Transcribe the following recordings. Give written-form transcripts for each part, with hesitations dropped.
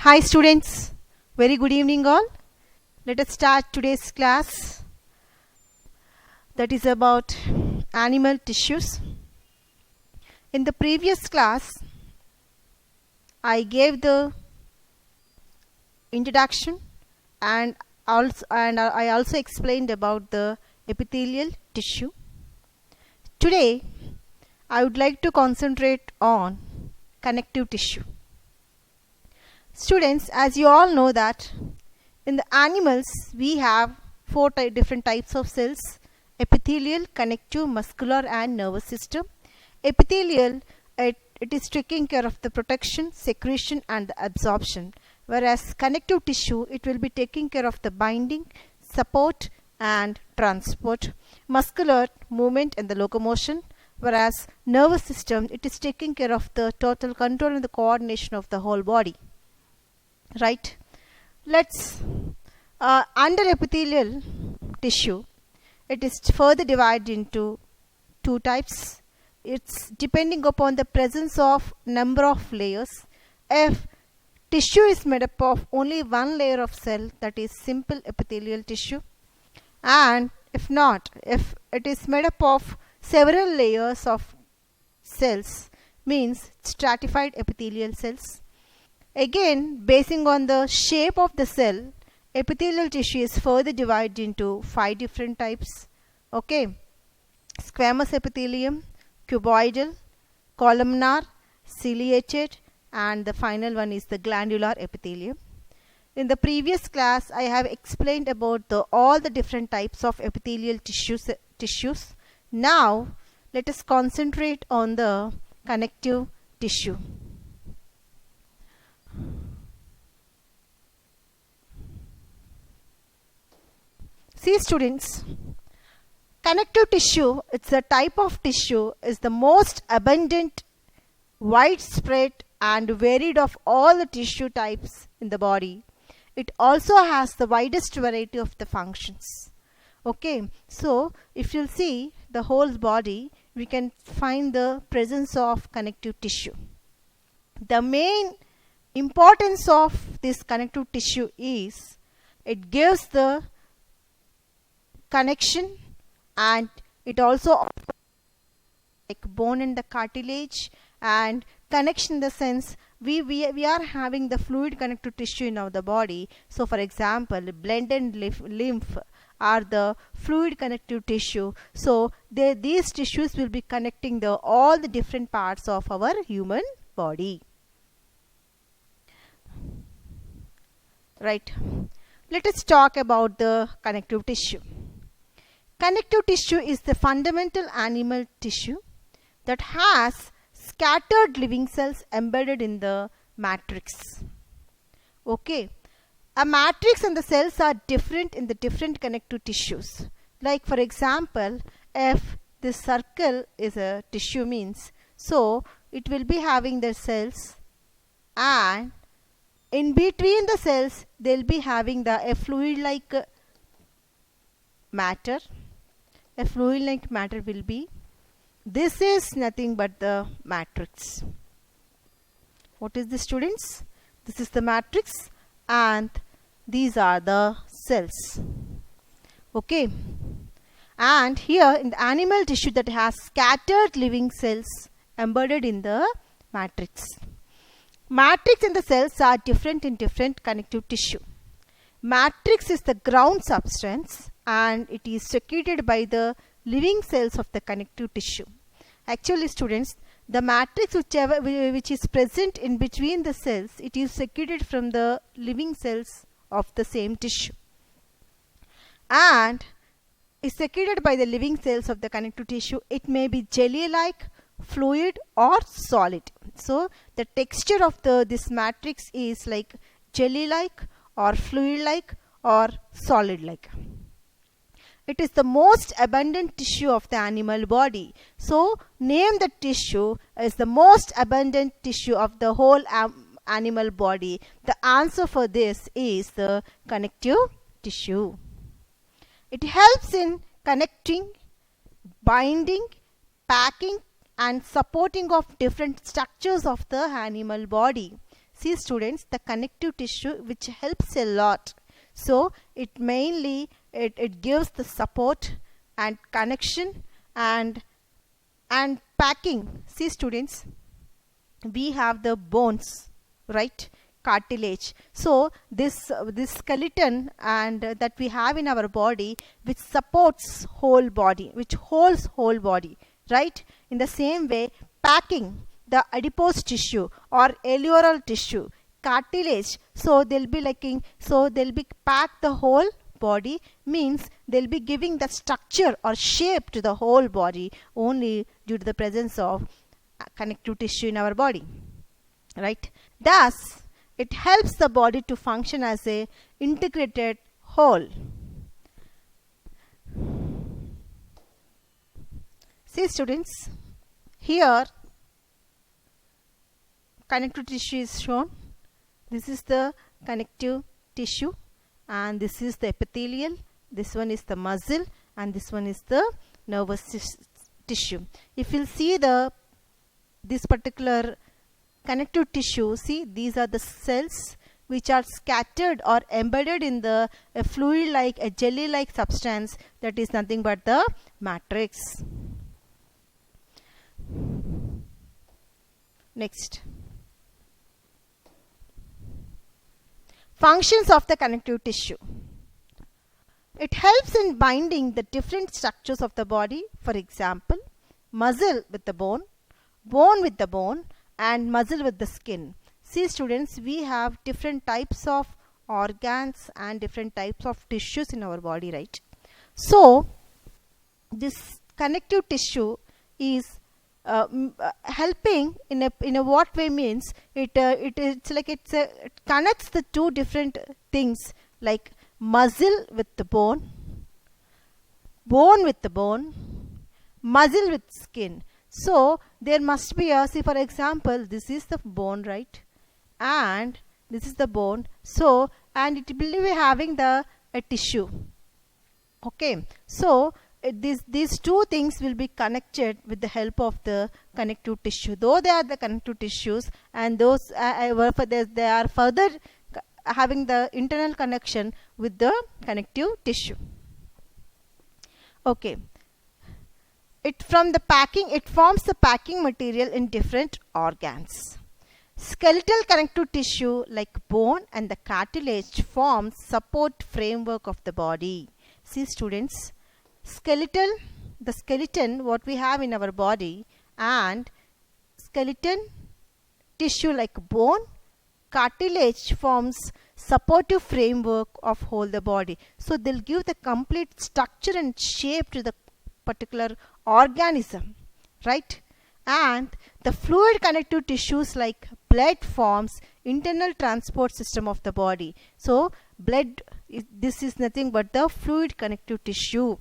Hi students, very good evening all. Let us start today's class that is about animal tissues. In the previous class, I gave the introduction and I also explained about the epithelial tissue. Today, I would like to concentrate on connective tissue. Students, as you all know that in the animals we have four different types of cells: epithelial, connective, muscular and nervous system. Epithelial, it is taking care of the protection, secretion and the absorption, whereas connective tissue, it will be taking care of the binding, support and transport. Muscular, movement and the locomotion, whereas nervous system, it is taking care of the total control and the coordination of the whole body. Right? Let's under epithelial tissue, it is further divided into two types. It's depending upon the presence of number of layers. If tissue is made up of only one layer of cell, that is simple epithelial tissue, and if not, if it is made up of several layers of cells, means stratified epithelial cells. Again, basing on the shape of the cell, epithelial tissue is further divided into 5 different types. Okay, squamous epithelium, cuboidal, columnar, ciliated, and the final one is the glandular epithelium. In the previous class, I have explained about all the different types of epithelial tissues. Now, let us concentrate on the connective tissue. See students, connective tissue, it's a type of tissue, is the most abundant, widespread and varied of all the tissue types in the body. It also has the widest variety of the functions. Okay, so if you'll see the whole body, we can find the presence of connective tissue. The main importance of this connective tissue is it gives the connection, and it also like bone and the cartilage, and connection in the sense we are having the fluid connective tissue in the body. So for example, blood and lymph are the fluid connective tissue. So these tissues will be connecting all the different parts of our human body. Right. Let us talk about the connective tissue. Connective tissue is the fundamental animal tissue that has scattered living cells embedded in the matrix. Okay. A matrix and the cells are different in the different connective tissues. Like for example, if this circle is a tissue means, so it will be having the cells, and in between the cells they will be having a fluid like matter. A fluid like matter will be, this is nothing but the matrix. What is this students? This is the matrix and these are the cells. Okay, and here in the animal tissue that has scattered living cells embedded in the matrix. Matrix and the cells are different in different connective tissue. Matrix is the ground substance and it is secreted by the living cells of the connective tissue. Actually students, the matrix which is present in between the cells, it is secreted from the living cells of the same tissue and is secreted by the living cells of the connective tissue. It may be jelly-like, fluid or solid. So the texture of this matrix is like jelly-like or fluid-like or solid-like. It is the most abundant tissue of the animal body. So name the tissue as the most abundant tissue of the whole animal body. The answer for this is the connective tissue. It helps in connecting, binding, packing and supporting of different structures of the animal body. see students, the connective tissue which helps a lot. So it mainly it gives the support and connection and packing. See students, we have the bones, right? Cartilage. So this skeleton and that we have in our body, which supports whole body, which holds whole body, right? In the same way, packing the adipose tissue or alveolar tissue, cartilage, so they'll be packed the whole body, means they'll be giving the structure or shape to the whole body only due to the presence of connective tissue in our body, right? Thus it helps the body to function as a integrated whole. See students, here connective tissue is shown. This is the connective tissue and this is the epithelial, this one is the muscle and this one is the nervous tissue. If you'll see this particular connective tissue, see, these are the cells which are scattered or embedded in the fluid like a jelly like substance that is nothing but the matrix. Next, functions of the connective tissue. It helps in binding the different structures of the body, for example, muscle with the bone, bone with the bone and muscle with the skin. See students, we have different types of organs and different types of tissues in our body, right? So this connective tissue is helping in a what way, means it connects the two different things like muscle with the bone, bone with the bone, muscle with skin. So there must be a, see for example, this is the bone, right? And this is the bone. So, and it will be having a tissue. Okay. So these two things will be connected with the help of the connective tissue. Though they are the connective tissues and those they are further having the internal connection with the connective tissue. Okay. It forms the packing material in different organs. Skeletal connective tissue like bone and the cartilage forms support framework of the body. See students, the skeleton what we have in our body and skeleton tissue like bone, cartilage forms supportive framework of whole the body. So they'll give the complete structure and shape to the particular organism, right? And the fluid connective tissues like blood forms internal transport system of the body. So blood, this is nothing but the fluid connective tissue.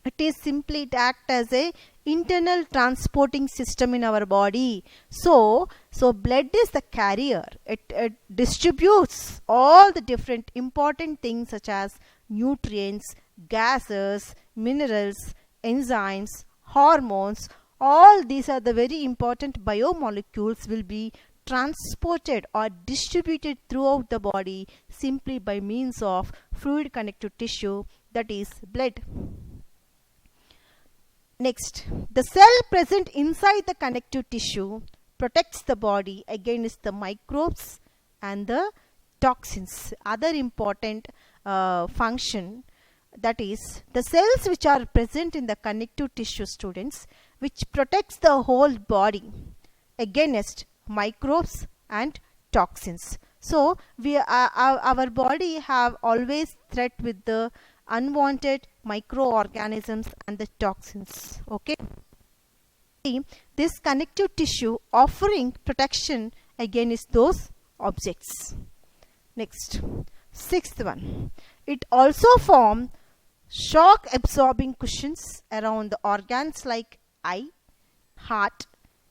It acts as a internal transporting system in our body. So blood is the carrier. It distributes all the different important things such as nutrients, gases, minerals, enzymes, hormones. All these are the very important biomolecules will be transported or distributed throughout the body simply by means of fluid connective tissue, that is blood. Next, the cell present inside the connective tissue protects the body against the microbes and the toxins. Other important function, that is the cells which are present in the connective tissue, students, which protects the whole body against microbes and toxins. So our body have always threat with the unwanted microorganisms and the toxins. Okay, this connective tissue offering protection against those objects. Next, sixth one, it also forms shock absorbing cushions around the organs like eye, heart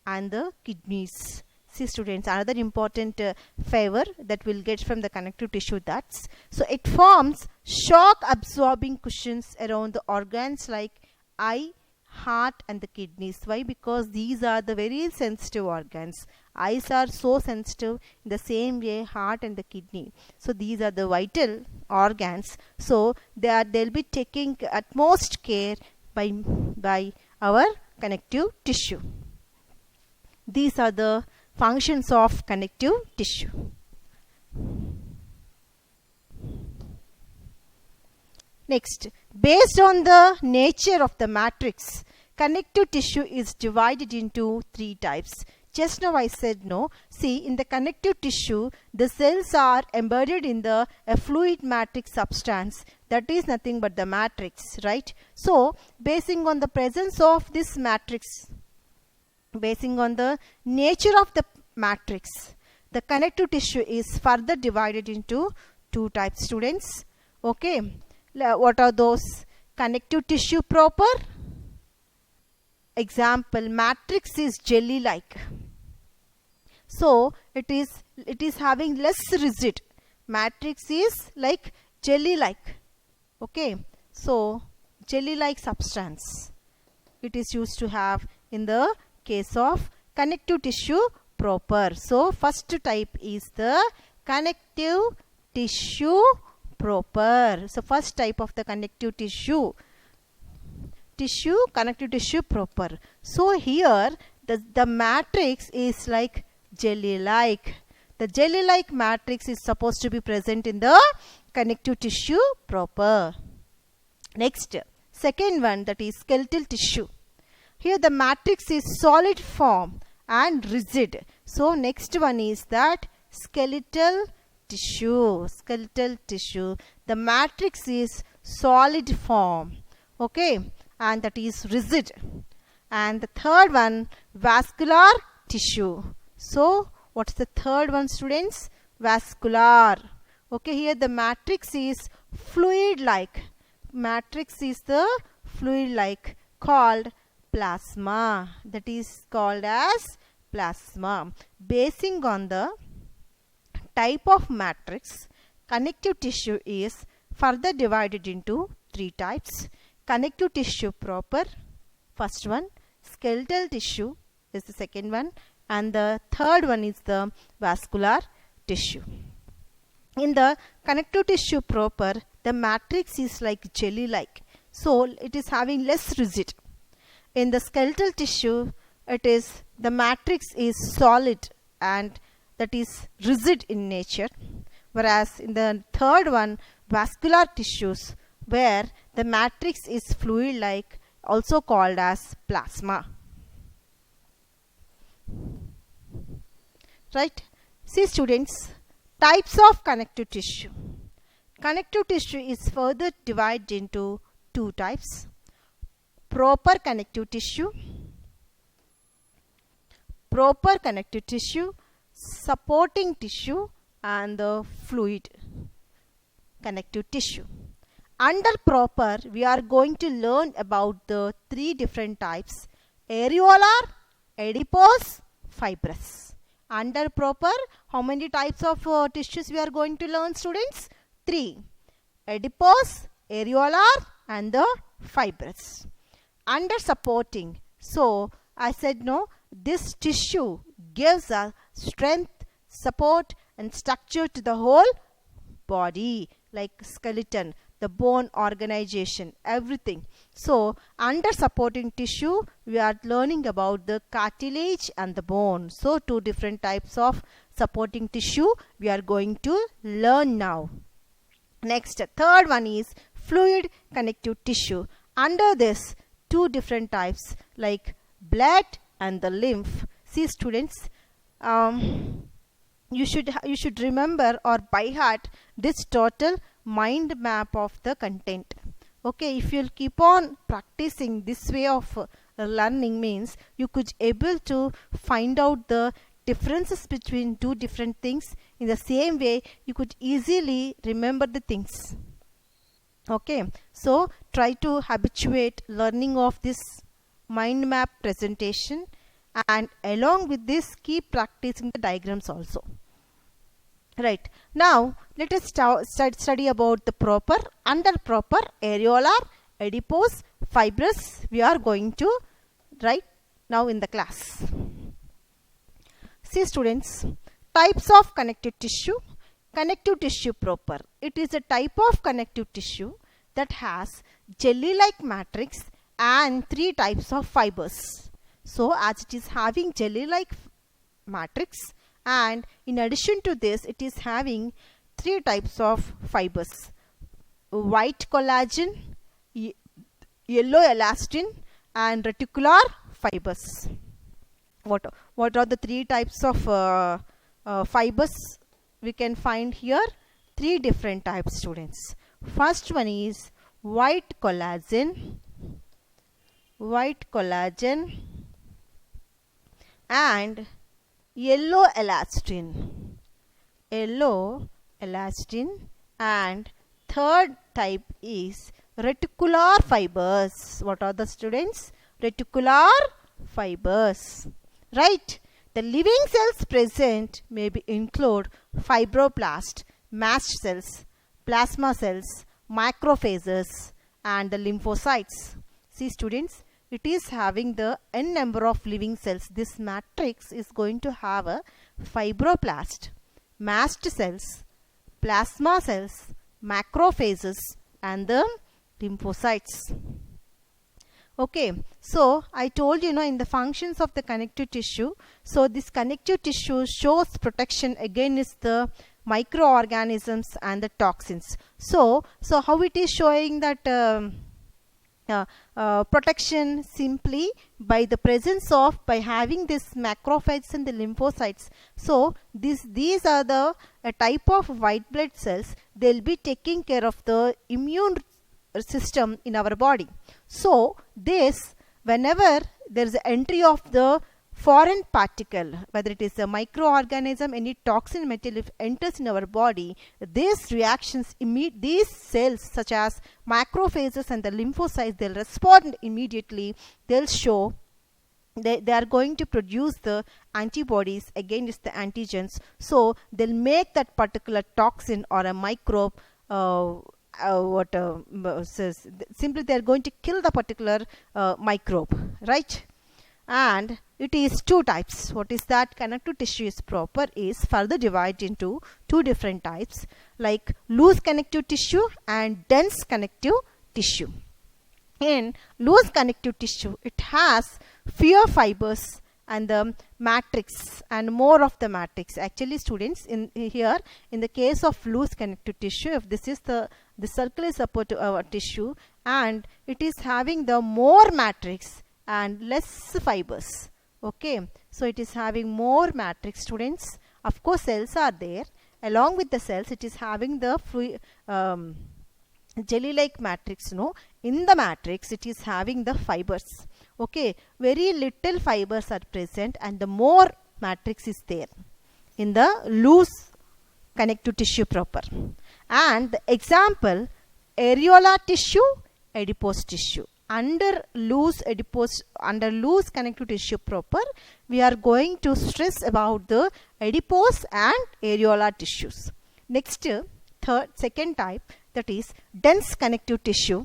and the kidneys. See students, another important favor that we'll get from the connective tissue, that's, so it forms shock absorbing cushions around the organs like eye, heart and the kidneys. Why? Because these are the very sensitive organs. Eyes are so sensitive. In the same way, heart and the kidney. So these are the vital organs. So they'll be taking utmost care by our connective tissue. These are the functions of connective tissue. Next, based on the nature of the matrix, connective tissue is divided into 3 types. Just now I said no. See, in the connective tissue, the cells are embedded in a fluid matrix substance. That is nothing but the matrix, right? So, basing on the presence of this matrix, basing on the nature of the matrix, the connective tissue is further divided into 2 types, students. Okay. What are those? Connective tissue proper. Example, matrix is jelly-like. So it is having less rigid. Matrix is like jelly-like. Okay. So jelly-like substance it is used to have in the case of connective tissue proper. So first type is the connective tissue proper. So first type of the connective tissue, connective tissue proper. So here the matrix is like jelly-like. The jelly-like matrix is supposed to be present in the connective tissue proper. Next, second one, that is skeletal tissue. Here the matrix is solid form and rigid. So next one is that skeletal tissue. The matrix is solid form, okay, and that is rigid. And the third one, vascular tissue. So what's the third one, students? Vascular. Okay, here the matrix is fluid-like. Matrix is the fluid-like, called plasma. That is called as plasma. Basing on the type of matrix, connective tissue is further divided into 3 types. Connective tissue proper, first one. Skeletal tissue is the second one. And the third one is the vascular tissue. In the connective tissue proper, the matrix is like jelly-like. So it is having less rigid. In the skeletal tissue, the matrix is solid and that is rigid in nature. Whereas in the third one, vascular tissues, where the matrix is fluid-like, also called as plasma. Right? See, students, types of connective tissue. Connective tissue is further divided into 2 types. Proper connective tissue, supporting tissue, and the fluid connective tissue. Under proper, we are going to learn about the 3 different types: areolar, adipose, fibrous. Under proper, how many types of tissues we are going to learn, students? 3. Adipose, areolar, and the fibrous. Under supporting, so I said no, this tissue gives us strength, support, and structure to the whole body, like skeleton, the bone organization, everything. So under supporting tissue, we are learning about the cartilage and the bone. So 2 different types of supporting tissue we are going to learn now. Next, third one is fluid connective tissue. Under this, 2 different types like blood and the lymph. See, students, you should remember or by heart this total mind map of the content. Okay, if you'll keep on practicing this way of learning, means you could able to find out the differences between 2 different things. In the same way, you could easily remember the things. Okay, so try to habituate learning of this mind map presentation, and along with this keep practicing the diagrams also. Right, now let us study about the proper. Under proper, areolar, adipose, fibrous we are going to write now in the class. See students, types of connective tissue. Connective tissue proper. It is a type of connective tissue that has jelly-like matrix and 3 types of fibers. So as it is having jelly-like matrix, and in addition to this it is having 3 types of fibers: white collagen, yellow elastin, and reticular fibers. What are the 3 types of fibers we can find here? 3 different types, students. First one is white collagen and yellow elastin, and third type is reticular fibers. What are the students? Reticular fibers, right? The living cells present may include fibroblast, mast cells, plasma cells, macrophages, and the lymphocytes. See students, it is having the n number of living cells. This matrix is going to have a fibroblast, mast cells, plasma cells, macrophages, and the lymphocytes. Okay, so I told you in the functions of the connective tissue. So this connective tissue shows protection against the microorganisms and the toxins. So how it is showing that protection? Simply by the presence of, by having this macrophages and the lymphocytes. So these are the type of white blood cells. They'll be taking care of the immune system in our body. So this, whenever there is an entry of the foreign particle, whether it is a microorganism, any toxin material, if enters in our body, these reactions, these cells such as macrophages and the lymphocytes, they'll respond immediately. They'll show, they are going to produce the antibodies against the antigens. So they'll make that particular toxin or a microbe simply they are going to kill the particular microbe, right? And it is 2 types. What is that? Connective tissue is proper is further divided into 2 different types, like loose connective tissue and dense connective tissue. In loose connective tissue, it has fewer fibers and the matrix and more of the matrix. Actually students, in here in the case of loose connective tissue, if this is the circle is supported to our tissue, and it is having the more matrix and less fibers. Okay, so it is having more matrix, students. Of course cells are there. Along with the cells, it is having the jelly-like matrix. In the matrix it is having the fibers. Okay, very little fibers are present and the more matrix is there in the loose connective tissue proper. And the example, areolar tissue, adipose tissue. Under loose connective tissue proper, we are going to stress about the adipose and areolar tissues. Next, second type, that is dense connective tissue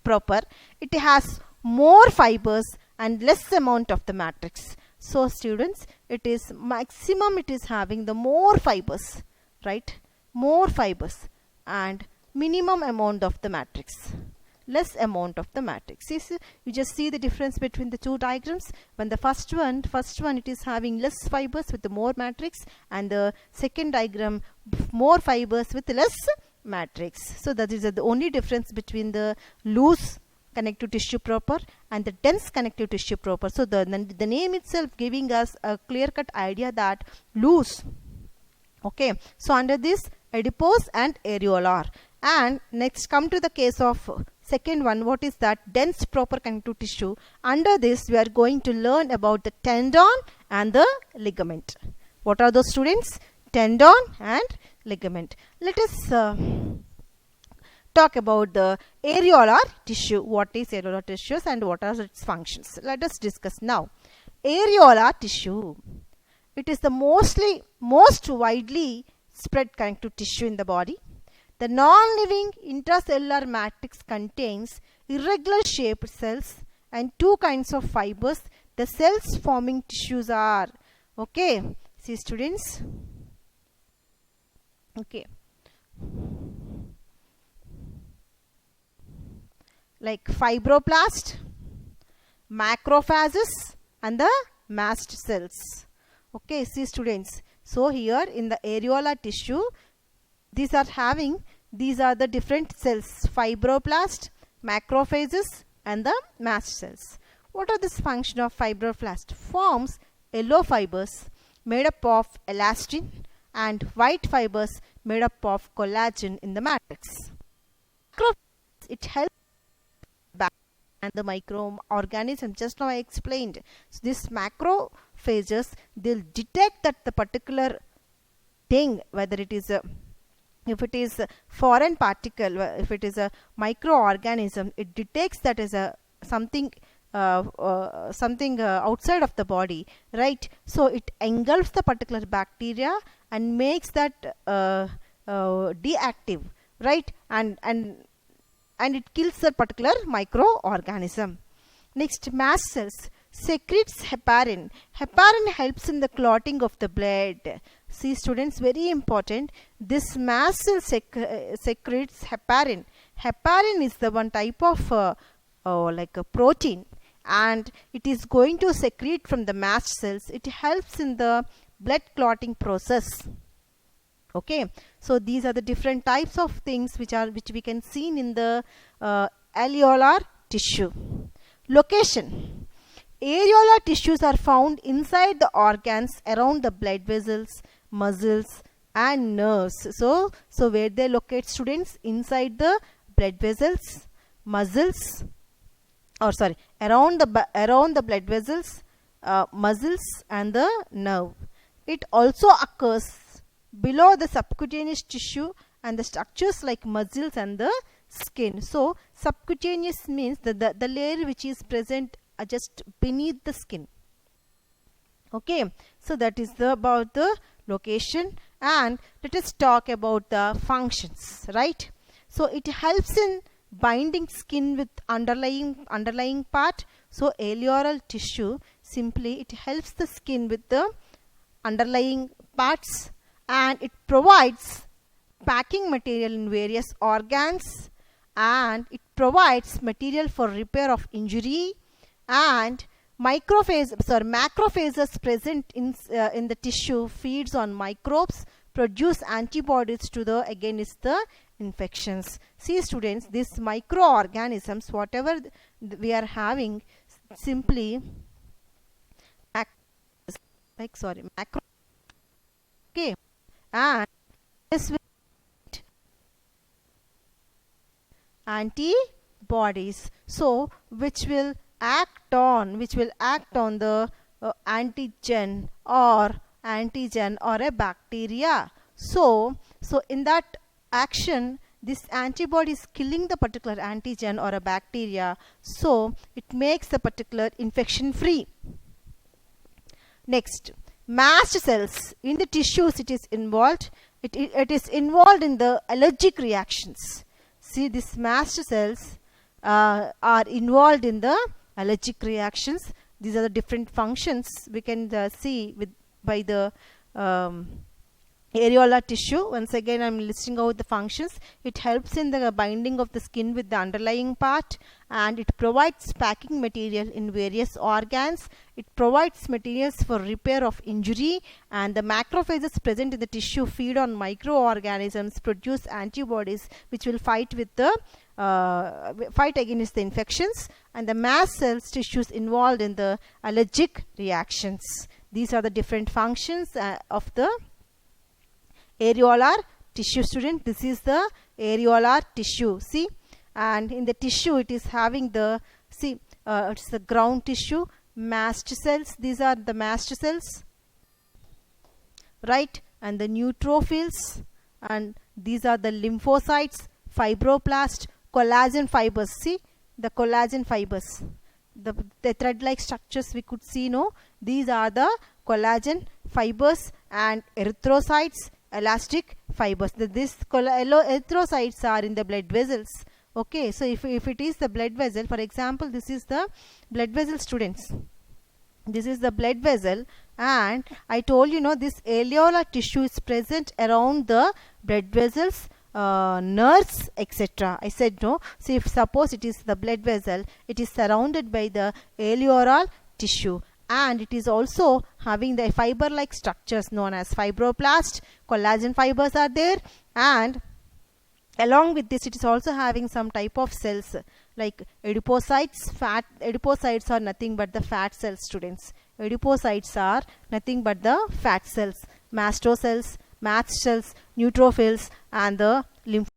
proper. It has more fibers and less amount of the matrix. So students, it is maximum, it is having the more fibers, right? More fibers and minimum amount of the matrix, less amount of the matrix. You just see the difference between the 2 diagrams. When the first one it is having less fibers with the more matrix, and the second diagram more fibers with less matrix. So that is the only difference between the loose connective tissue proper and the dense connective tissue proper. So the name itself giving us a clear-cut idea that loose. Okay, so under this adipose and areolar. And next come to the case of second one. What is that? Dense proper connective tissue. Under this we are going to learn about the tendon and the ligament. What are those, students? Tendon and ligament. Let us talk about the areolar tissue. What is areolar tissues and what are its functions? Let us discuss now. Areolar tissue. It is the most widely spread connective tissue in the body. The non-living intracellular matrix contains irregular shaped cells and 2 kinds of fibers. The cells forming tissues are Okay, see students. Okay, like fibroblast, macrophages and the mast cells. Okay, see students. So here in the areolar tissue, these are the different cells: fibroblast, macrophages and the mast cells. What are this function of fibroblast? Forms yellow fibers made up of elastin and white fibers made up of collagen in the matrix. It helps and the microorganism. Just now I explained. So this macrophages, they'll detect that the particular thing, whether it is a, if it is a foreign particle, if it is a microorganism, it detects that as a something outside of the body, right? So it engulfs the particular bacteria and makes that deactive, right? And it kills that particular microorganism. Next, mast cells secretes heparin. Heparin helps in the clotting of the blood. See students, very important. This mast cell secretes heparin. Heparin is the one type of like a protein, and it is going to secrete from the mast cells. It helps in the blood clotting process. Okay, so these are the different types of things which we can see in the alveolar tissue. Location. Areolar tissues are found inside the organs around the blood vessels, muscles and nerves. So where they locate, students? Inside the blood vessels, muscles, or sorry, around the blood vessels, muscles and the nerve. It also occurs below the subcutaneous tissue and the structures like muscles and the skin. So subcutaneous means the layer which is present just beneath the skin. Okay, so that is about the location, and let us talk about the functions, right? So it helps in binding skin with underlying part. So alveolar tissue, simply it helps the skin with the underlying parts, and it provides packing material in various organs, and it provides material for repair of injury, and macrophages present in the tissue feeds on microbes, produce antibodies to the against the infections. See students, these microorganisms, whatever we are having, simply macro. Okay, and this will antibodies, so which will act on the antigen or a bacteria. So in that action, this antibody is killing the particular antigen or a bacteria, so it makes the particular infection free. Next, mast cells in the tissues, it is involved in the allergic reactions. See, these mast cells are involved in the allergic reactions. These are the different functions we can see by the areolar tissue. Once again, I am listing out the functions. It helps in the binding of the skin with the underlying part, and it provides packing material in various organs. It provides materials for repair of injury, and the macrophages present in the tissue feed on microorganisms, produce antibodies which will fight against the infections, and the mast cells tissues involved in the allergic reactions. These are the different functions of the areolar tissue. Student, this is the areolar tissue. See, and in the tissue it is having the, it's the ground tissue, mast cells. These are the mast cells, right? And the neutrophils, and these are the lymphocytes, fibroblast, collagen fibers. See, the collagen fibers, the thread-like structures we could see. No, these are the collagen fibers, and erythrocytes, elastic fibers. These erythrocytes are in the blood vessels. Okay, so if it is the blood vessel, for example, this is the blood vessel, students. This is the blood vessel, and I told you, this alveolar tissue is present around the blood vessels, nerves, etc. I said no. So if suppose it is the blood vessel, it is surrounded by the alveolar tissue, and it is also having the fiber like structures known as fibroblast. Collagen fibers are there, and along with this it is also having some type of cells like adipocytes. Adipocytes are nothing but the fat cells, students. Adipocytes are nothing but the fat cells. Mastocells, mast cells, neutrophils, and the lymph